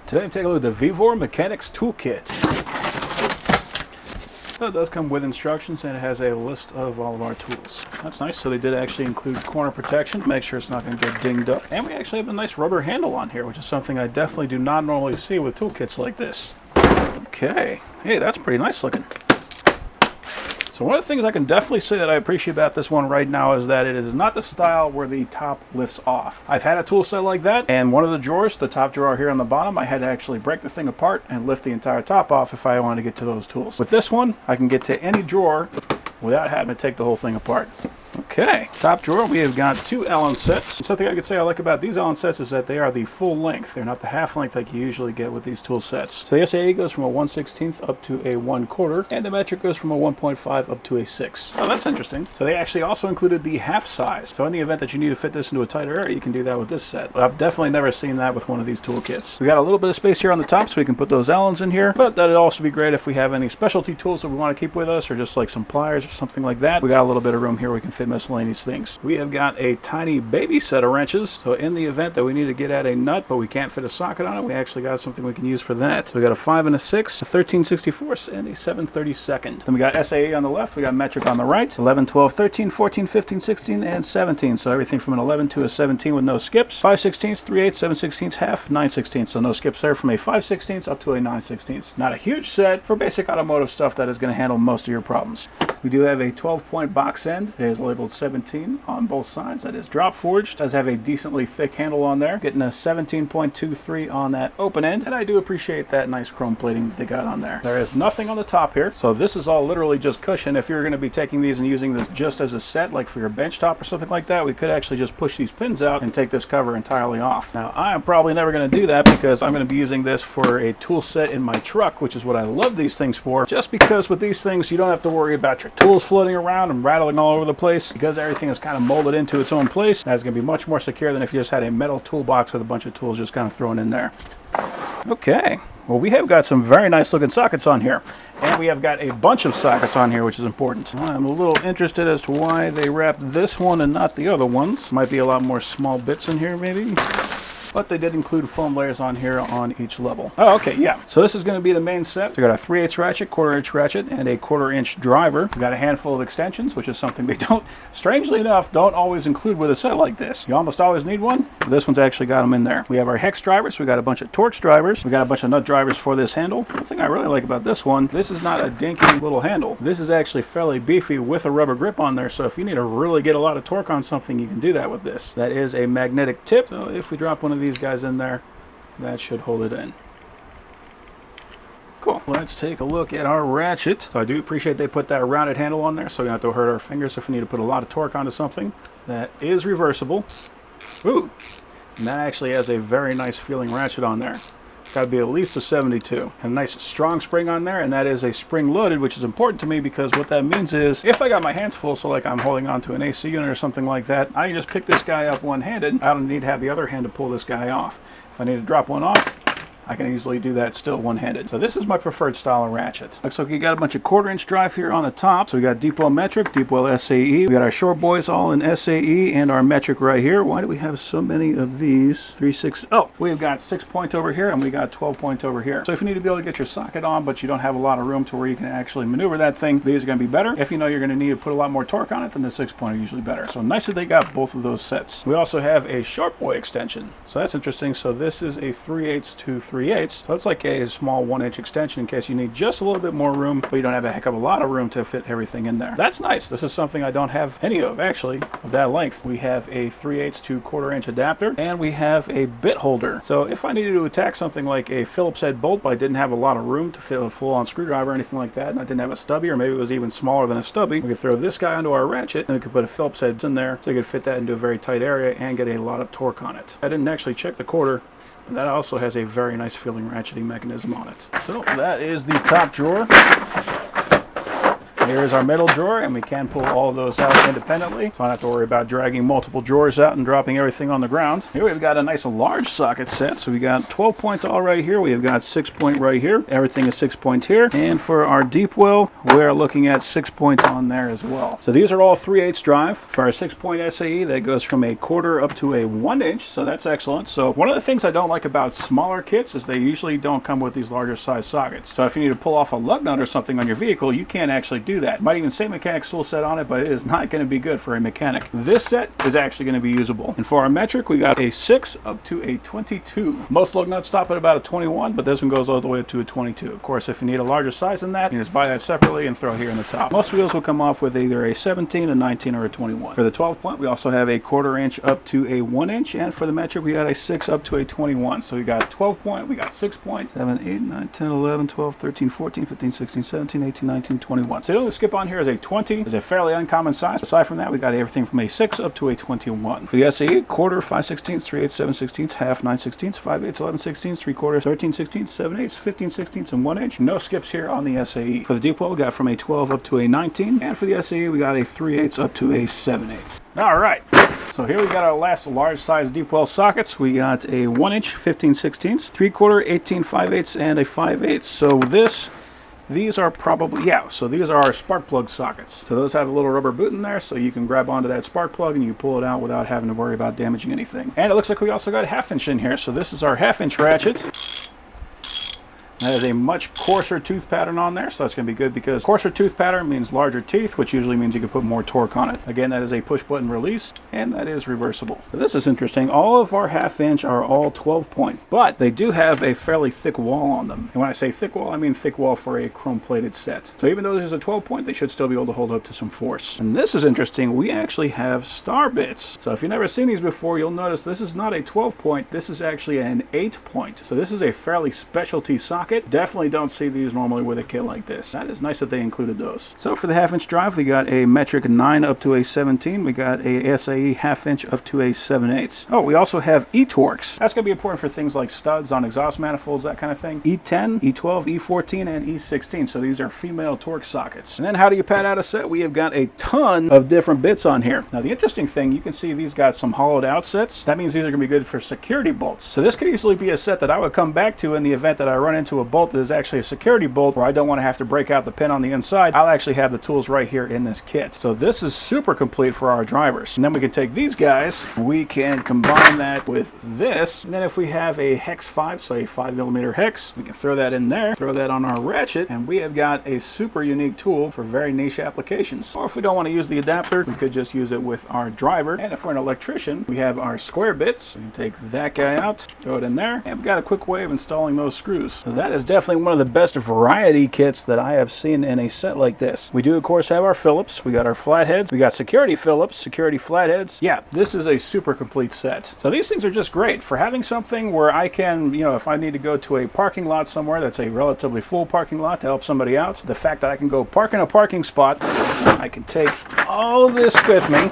Today I'm taking a look at the VEVOR Mechanics Toolkit. So it does come with instructions and it has a list of all of our tools. That's nice. So they did actually include corner protection to make sure it's not going to get dinged up. And we actually have a nice rubber handle on here, which is something I definitely do not normally see with toolkits like this. Okay. Hey, that's pretty nice looking. So one of the things I can definitely say that I appreciate about this one right now is that it is not the style where the top lifts off. I've had a tool set like that, and one of the drawers, the top drawer here on the bottom, I had to actually break the thing apart and lift the entire top off if I wanted to get to those tools. With this one, I can get to any drawer without having to take the whole thing apart. Okay, top drawer, we have got two Allen sets. Something I could say I like about these Allen sets is that they are the full length. They're not the half length like you usually get with these tool sets. So the SAE goes from a 1/16 up to a 1/4, and the metric goes from a 1.5 up to a 6. Oh, that's interesting. So they actually also included the half size. So in the event that you need to fit this into a tighter area, you can do that with this set. But I've definitely never seen that with one of these tool kits. We got a little bit of space here on the top so we can put those Allens in here, but that'd also be great if we have any specialty tools that we want to keep with us, or just like some pliers or something like that. We got a little bit of room here where we can fit miscellaneous things. We have got a tiny baby set of wrenches, so in the event that we need to get at a nut but we can't fit a socket on it, we actually got something we can use for that. So we got a 5 and a 6, a 13/64, and a 7/32. Then we got SAE on the left, we got metric on the right, 11, 12, 13, 14, 15, 16, and 17. So everything from an 11 to a 17 with no skips. 5/16, 3/8, 7/16, half, 9/16. So no skips there from a 5/16 up to a 9/16. Not a huge set for basic automotive stuff that is going to handle most of your problems. We do have a 12-point box end. It is labeled 17 on both sides. That is drop forged. Does have a decently thick handle on there. Getting a 17.23 on that open end. And I do appreciate that nice chrome plating that they got on there. There is nothing on the top here. So this is all literally just cushion. If you're going to be taking these and using this just as a set, like for your bench top or something like that, we could actually just push these pins out and take this cover entirely off. Now, I am probably never going to do that because I'm going to be using this for a tool set in my truck, which is what I love these things for. Just because with these things, you don't have to worry about your tools floating around and rattling all over the place. Because everything is kind of molded into its own place, that's going to be much more secure than if you just had a metal toolbox with a bunch of tools just kind of thrown in there. Okay, well, we have got some very nice looking sockets on here, and we have got a bunch of sockets on here, which is important. I'm a little interested as to why they wrapped this one and not the other ones. Might be a lot more small bits in here maybe, but they did include foam layers on here on each level. Oh, okay, yeah. So this is going to be the main set. We got a 3/8 ratchet, 1/4-inch ratchet, and a 1/4-inch driver. We got a handful of extensions, which is something they don't, strangely enough, don't always include with a set like this. You almost always need one. This one's actually got them in there. We have our hex drivers. We got a bunch of Torx drivers. We got a bunch of nut drivers for this handle. The thing I really like about this one, this is not a dinky little handle. This is actually fairly beefy with a rubber grip on there, so if you need to really get a lot of torque on something, you can do that with this. That is a magnetic tip, so if we drop one of these guys in there, that should hold it in. Cool. Let's take a look at our ratchet. So I do appreciate they put that rounded handle on there so we don't have to hurt our fingers if we need to put a lot of torque onto something. That is reversible. Ooh, and that actually has a very nice feeling ratchet on there. Got to be at least a 72. A nice strong spring on there, and that is a spring loaded, which is important to me because what that means is if I got my hands full, so like I'm holding on to an AC unit or something like that, I can just pick this guy up one-handed. I don't need to have the other hand to pull this guy off. If I need to drop one off, I can easily do that still one-handed. So this is my preferred style of ratchet. Looks like you got a bunch of 1/4-inch drive here on the top. So we got deep well metric, deep well SAE. We got our short boys all in SAE and our metric right here. Why do we have so many of these? 3, 6, oh, we've got 6-point over here and we got 12-point over here. So if you need to be able to get your socket on, but you don't have a lot of room to where you can actually maneuver that thing, these are going to be better. If you know you're going to need to put a lot more torque on it, then the 6-point are usually better. So nice that they got both of those sets. We also have a short boy extension. So that's interesting. So this is a 3/8 to 3/8. So it's like a small 1-inch extension in case you need just a little bit more room, but you don't have a heck of a lot of room to fit everything in there. That's nice. This is something I don't have any of, actually, of that length. We have a 3/8 to 1/4-inch adapter, and we have a bit holder. So if I needed to attack something like a Phillips head bolt, but I didn't have a lot of room to fit a full-on screwdriver or anything like that, and I didn't have a stubby, or maybe it was even smaller than a stubby, we could throw this guy onto our ratchet, and we could put a Phillips head in there, so you could fit that into a very tight area and get a lot of torque on it. I didn't actually check the quarter, but that also has a very nice feeling ratcheting mechanism on it. So that is the top drawer. Here's our middle drawer, and we can pull all of those out independently, so I don't have to worry about dragging multiple drawers out and dropping everything on the ground. Here we've got a nice large socket set, so we got 12 point all right here, we have got 6 point right here, everything is 6 point here, and for our deep well, we're looking at 6 points on there as well. So these are all 3/8 drive. For our 6 point SAE, that goes from a quarter up to a 1 inch, so that's excellent. So one of the things I don't like about smaller kits is they usually don't come with these larger size sockets. So if you need to pull off a lug nut or something on your vehicle, you can't actually do that. It might even say mechanic's tool set on it, but it is not going to be good for a mechanic. This set is actually going to be usable. And for our metric, we got a 6 up to a 22. Most lug nuts stop at about a 21, but this one goes all the way up to a 22. Of course, if you need a larger size than that, you just buy that separately and throw here in the top. Most wheels will come off with either a 17, a 19, or a 21. For the 12 point, we also have a 1/4 inch up to a 1 inch, and for the metric, we got a 6 up to a 21. So we got 12 point, we got 6 point, 7, 8, 9, 10, 11, 12, 13, 14, 15, 16, 17, 18, 19, 21. So the only skip on here is a 20. It's a fairly uncommon size. Aside from that, we got everything from a 6 up to a 21. For the SAE, 1/4, 5/16, 3/8, 7/16, half, 9/16, 5/8, 11/16, 3/4, 13/16, 7/8, 15/16, and 1 inch. No skips here on the SAE. For the deep well, we got from a 12 up to a 19, and for the SAE, we got a 3/8 up to a 7/8. All right. So here we got our last large size deep well sockets. We got a 1 inch, 15/16, 3/4, 18 5/8, and a 5/8. So these are probably, so these are our spark plug sockets. So those have a little rubber boot in there, so you can grab onto that spark plug and you pull it out without having to worry about damaging anything. And it looks like we also got a 1/2 inch in here. So this is our 1/2 inch ratchet. That is a much coarser tooth pattern on there, so that's going to be good because coarser tooth pattern means larger teeth, which usually means you can put more torque on it. Again, that is a push button release, and that is reversible. So this is interesting. All of our 1/2 inch are all 12 point, but they do have a fairly thick wall on them. And when I say thick wall, I mean thick wall for a chrome plated set. So even though this is a 12 point, they should still be able to hold up to some force. And this is interesting. We actually have star bits. So if you've never seen these before, you'll notice this is not a 12 point. This is actually an 8 point. So this is a fairly specialty socket. Definitely don't see these normally with a kit like this. That is nice that they included those. So for the 1/2 inch drive, we got a metric 9 up to a 17. We got a SAE 1/2 inch up to a 7/8. Oh, we also have E-Torques. That's going to be important for things like studs on exhaust manifolds, that kind of thing. E10, E12, E14, and E16. So these are female torque sockets. And then how do you pad out a set? We have got a ton of different bits on here. Now the interesting thing, you can see these got some hollowed out sets. That means these are going to be good for security bolts. So this could easily be a set that I would come back to in the event that I run into a bolt that is actually a security bolt where I don't want to have to break out the pin on the inside. I'll actually have the tools right here in this kit. So this is super complete for our drivers. And then we can take these guys, we can combine that with this. And then if we have a hex 5, so a 5mm hex, we can throw that in there, throw that on our ratchet, and we have got a super unique tool for very niche applications. Or if we don't want to use the adapter, we could just use it with our driver. And if we're an electrician, we have our square bits. We can take that guy out, throw it in there, and we've got a quick way of installing those screws. So that is definitely one of the best variety kits that I have seen in a set like this. We do of course have our Phillips, we got our flatheads, we got security Phillips, security flatheads. Yeah, this is a super complete set. So these things are just great for having something where I can, if I need to go to a parking lot somewhere that's a relatively full parking lot to help somebody out, the fact that I can go park in a parking spot, I can take all of this with me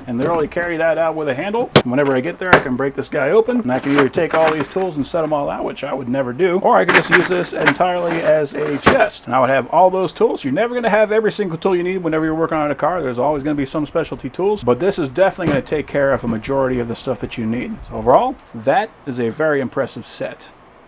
and literally carry that out with a handle. Whenever I get there, I can break this guy open, and I can either take all these tools and set them all out, which I would never do, or I could just use this entirely as a chest. And I would have all those tools. You're never going to have every single tool you need whenever you're working on a car. There's always going to be some specialty tools, but this is definitely going to take care of a majority of the stuff that you need. So overall, that is a very impressive set.